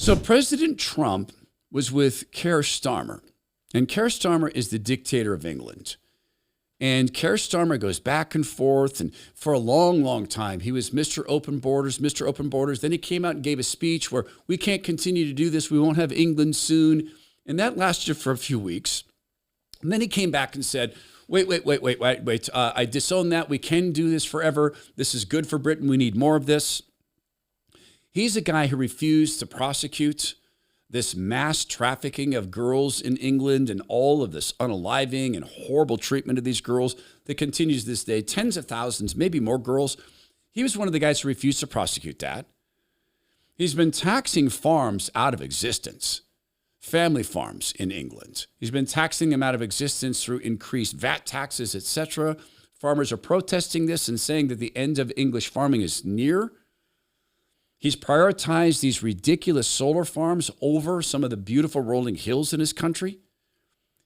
So President Trump was with Keir Starmer, and Keir Starmer is the dictator of England. And Keir Starmer goes back and forth, and for a long, long time, he was Mr. Open Borders, Mr. Open Borders. Then he came out and gave a speech where we can't continue to do this. We won't have England soon. And that lasted for a few weeks. And then he came back and said, wait. I disown that. We can do this forever. This is good for Britain. We need more of this. He's a guy who refused to prosecute this mass trafficking of girls in England and all of this unaliving and horrible treatment of these girls that continues this day. Tens of thousands, maybe more girls. He was one of the guys who refused to prosecute that. He's been taxing farms out of existence, family farms in England. He's been taxing them out of existence through increased VAT taxes, etc. Farmers are protesting this and saying that the end of English farming is near. He's prioritized these ridiculous solar farms over some of the beautiful rolling hills in his country.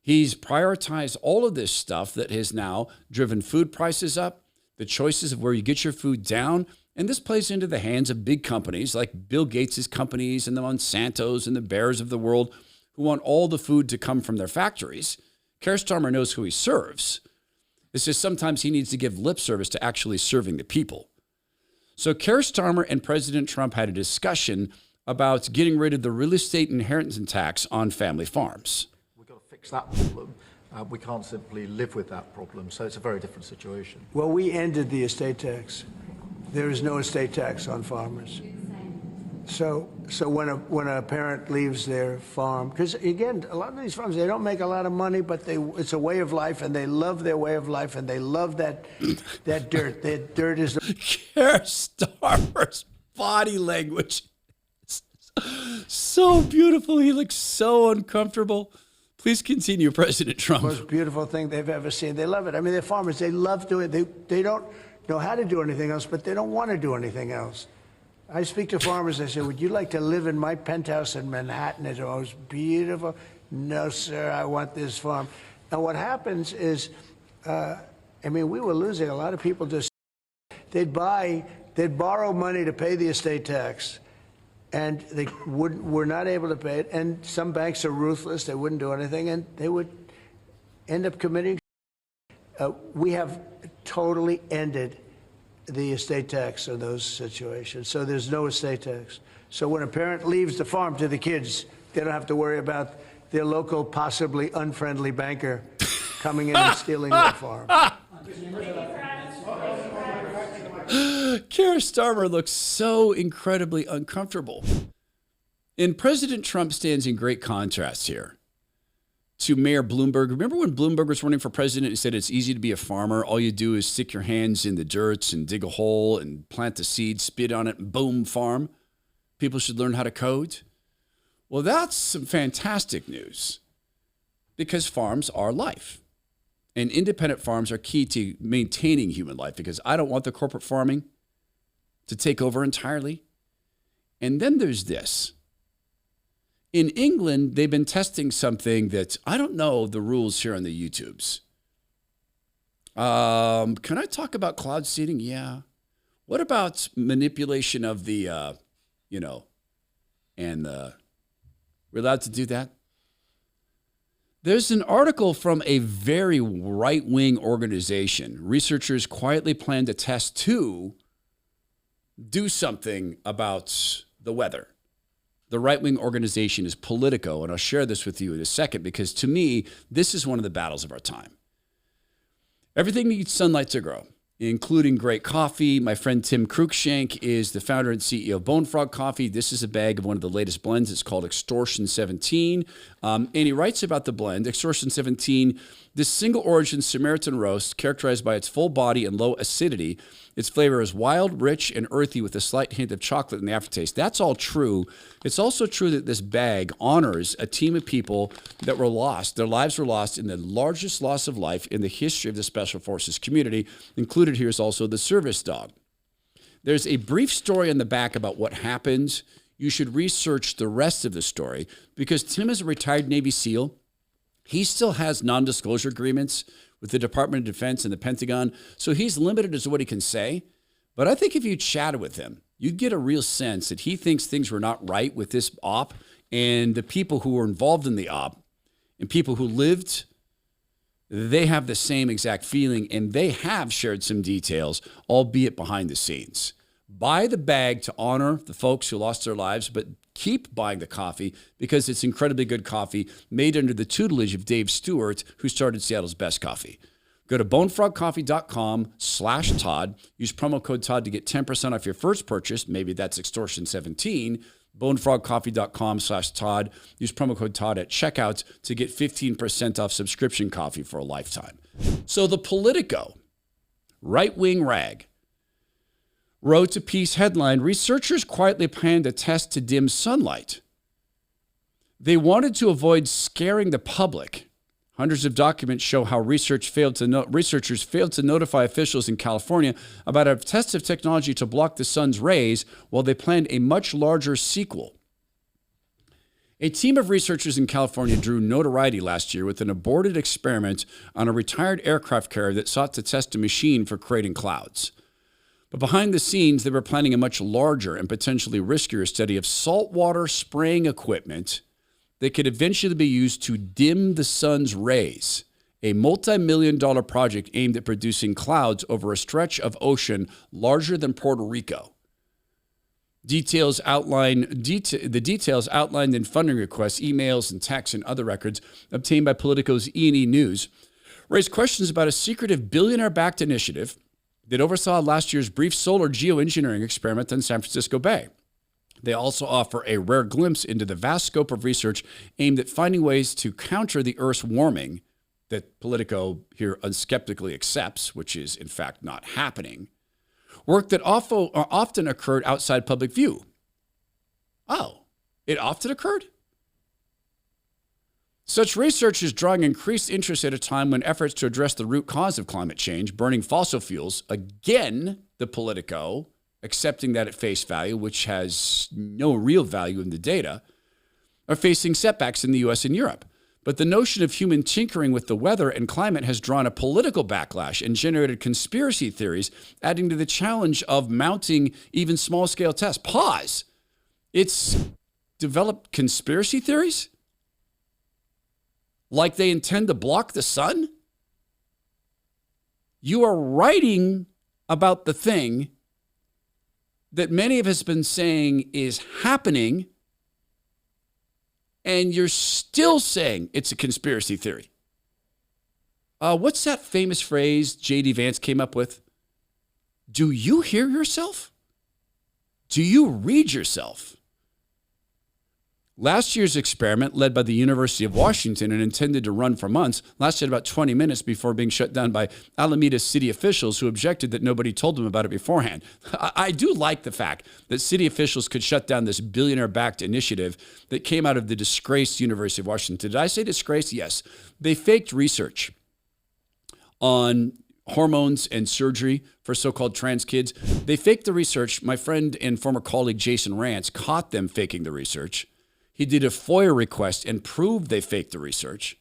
He's prioritized all of this stuff that has now driven food prices up, the choices of where you get your food down. And this plays into the hands of big companies like Bill Gates' companies and the Monsantos and the Bayers of the world who want all the food to come from their factories. Keir Starmer knows who he serves. It's just sometimes he needs to give lip service to actually serving the people. So Keir Starmer and President Trump had a discussion about getting rid of the real estate inheritance tax on family farms. We've got to fix that problem. We can't simply live with that problem. So it's a very different situation. Well, we ended the estate tax. There is no estate tax on farmers. So when a parent leaves their farm, because again, a lot of these farms, they don't make a lot of money, but it's a way of life, and they love their way of life, and they love that dirt. That dirt is. Keir Starmer's body language is so beautiful. He looks so uncomfortable. Please continue, President Trump. The most beautiful thing they've ever seen. They love it. I mean, they're farmers. They love doing it. They don't know how to do anything else, but they don't want to do anything else. I speak to farmers. I say, would you like to live in my penthouse in Manhattan? It's the most beautiful. No, sir, I want this farm. And what happens is, we were losing a lot of people. They'd borrow money to pay the estate tax, and they were not able to pay it. And some banks are ruthless. They wouldn't do anything, and they would end up committing. We have totally ended the estate tax in those situations. So there's no estate tax. So when a parent leaves the farm to the kids, they don't have to worry about their local, possibly unfriendly banker coming in and stealing their farm. Keir Starmer looks so incredibly uncomfortable. And President Trump stands in great contrast here to Mayor Bloomberg. Remember when Bloomberg was running for president and said it's easy to be a farmer? All you do is stick your hands in the dirt and dig a hole and plant the seed, spit on it, and boom, farm. People should learn how to code. Well, that's some fantastic news because farms are life. And independent farms are key to maintaining human life because I don't want the corporate farming to take over entirely. And then there's this. In England, they've been testing something that I don't know the rules here on the YouTubes. Can I talk about cloud seeding? Yeah. What about manipulation of the, we're allowed to do that? There's an article from a very right-wing organization. Researchers quietly plan to test to do something about the weather. The right-wing organization is Politico, and I'll share this with you in a second because to me, this is one of the battles of our time. Everything needs sunlight to grow, including great coffee. My friend Tim Cruikshank is the founder and CEO of Bone Frog Coffee. This is a bag of one of the latest blends. It's called Extortion 17. And he writes about the blend, Extortion 17, this single origin Samaritan roast characterized by its full body and low acidity. Its flavor is wild, rich, and earthy with a slight hint of chocolate in the aftertaste. That's all true. It's also true that this bag honors a team of people that were lost. Their lives were lost in the largest loss of life in the history of the Special Forces community. Included here is also the service dog. There's a brief story on the back about what happened. You should research the rest of the story because Tim is a retired Navy SEAL. He still has non-disclosure agreements with the Department of Defense and the Pentagon, so he's limited as to what he can say. But I think if you chatted with him you'd get a real sense that he thinks things were not right with this op, and the people who were involved in the op and people who lived, they have the same exact feeling, and they have shared some details, albeit behind the scenes. Buy the bag to honor the folks who lost their lives, but keep buying the coffee because it's incredibly good coffee made under the tutelage of Dave Stewart, who started Seattle's best coffee. Go to bonefrogcoffee.com/Todd. Use promo code Todd to get 10% off your first purchase. Maybe that's extortion 17. bonefrogcoffee.com/Todd. Use promo code Todd at checkout to get 15% off subscription coffee for a lifetime. So the Politico, right-wing rag, wrote a piece headline, "Researchers quietly planned a test to dim sunlight." They wanted to avoid scaring the public. Hundreds of documents show how researchers failed to notify officials in California about a test of technology to block the sun's rays while they planned a much larger sequel. A team of researchers in California drew notoriety last year with an aborted experiment on a retired aircraft carrier that sought to test a machine for creating clouds. But behind the scenes, they were planning a much larger and potentially riskier study of saltwater spraying equipment that could eventually be used to dim the sun's rays, a multi-million-dollar project aimed at producing clouds over a stretch of ocean larger than Puerto Rico. The details outlined in funding requests, emails, and texts and other records obtained by Politico's E&E News raised questions about a secretive billionaire-backed initiative that oversaw last year's brief solar geoengineering experiment on San Francisco Bay. They also offer a rare glimpse into the vast scope of research aimed at finding ways to counter the Earth's warming that Politico here unskeptically accepts, which is in fact not happening. Work that often occurred outside public view. Oh, it often occurred? Such research is drawing increased interest at a time when efforts to address the root cause of climate change, burning fossil fuels, again, the Politico, accepting that at face value, which has no real value in the data, are facing setbacks in the US and Europe. But the notion of human tinkering with the weather and climate has drawn a political backlash and generated conspiracy theories, adding to the challenge of mounting even small-scale tests. Pause. It's developed conspiracy theories? Like they intend to block the sun? You are writing about the thing that many of us have been saying is happening, and you're still saying it's a conspiracy theory. What's that famous phrase J.D. Vance came up with? Do you hear yourself? Do you read yourself? Last year's experiment, led by the University of Washington and intended to run for months, lasted about 20 minutes before being shut down by Alameda city officials who objected that nobody told them about it beforehand. I do like the fact that city officials could shut down this billionaire-backed initiative that came out of the disgraced University of Washington. Did I say disgraced? Yes. They faked research on hormones and surgery for so-called trans kids. They faked the research. My friend and former colleague Jason Rance caught them faking the research. He did a FOIA request and proved they faked the research.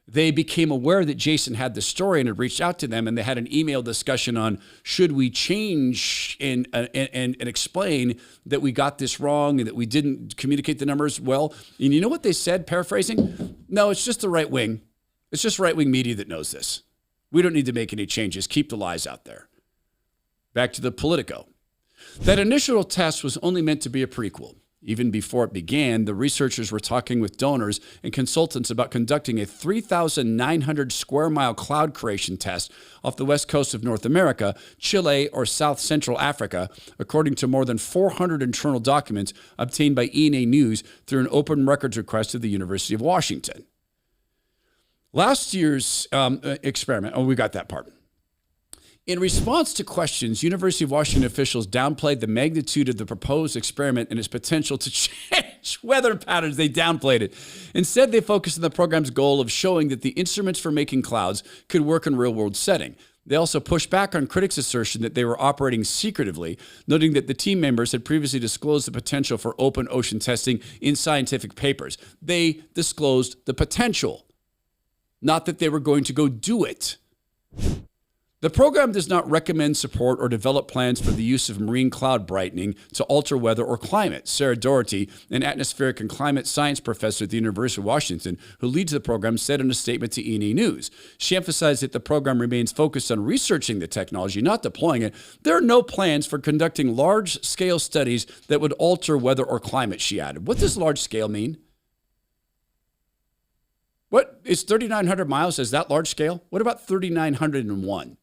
They became aware that Jason had the story and had reached out to them, and they had an email discussion on should we change and explain that we got this wrong and that we didn't communicate the numbers well. And you know what they said, paraphrasing? No, it's just the right wing. It's just right-wing media that knows this. We don't need to make any changes. Keep the lies out there. Back to the Politico. That initial test was only meant to be a prequel. Even before it began, the researchers were talking with donors and consultants about conducting a 3,900 square mile cloud creation test off the west coast of North America, Chile, or South Central Africa, according to more than 400 internal documents obtained by E&A News through an open records request of the University of Washington. Last year's experiment, we got that part. In response to questions, University of Washington officials downplayed the magnitude of the proposed experiment and its potential to change weather patterns. They downplayed it. Instead, they focused on the program's goal of showing that the instruments for making clouds could work in a real-world setting. They also pushed back on critics' assertion that they were operating secretively, noting that the team members had previously disclosed the potential for open ocean testing in scientific papers. They disclosed the potential, not that they were going to go do it. The program does not recommend, support, or develop plans for the use of marine cloud brightening to alter weather or climate. Sarah Doherty, an atmospheric and climate science professor at the University of Washington, who leads the program, said in a statement to E&E News. She emphasized that the program remains focused on researching the technology, not deploying it. There are no plans for conducting large-scale studies that would alter weather or climate, she added. What does large scale mean? What is 3,900 miles? Is that large scale? What about 3,901?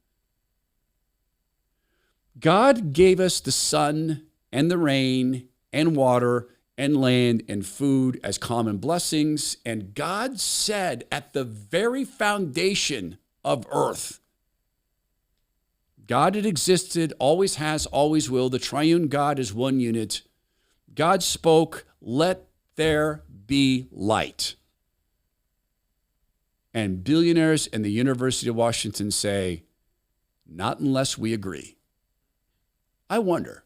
God gave us the sun and the rain and water and land and food as common blessings. And God said at the very foundation of earth, God had existed, always has, always will. The triune God is one unit. God spoke, let there be light. And billionaires in the University of Washington say, not unless we agree. I wonder,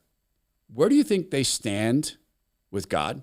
where do you think they stand with God?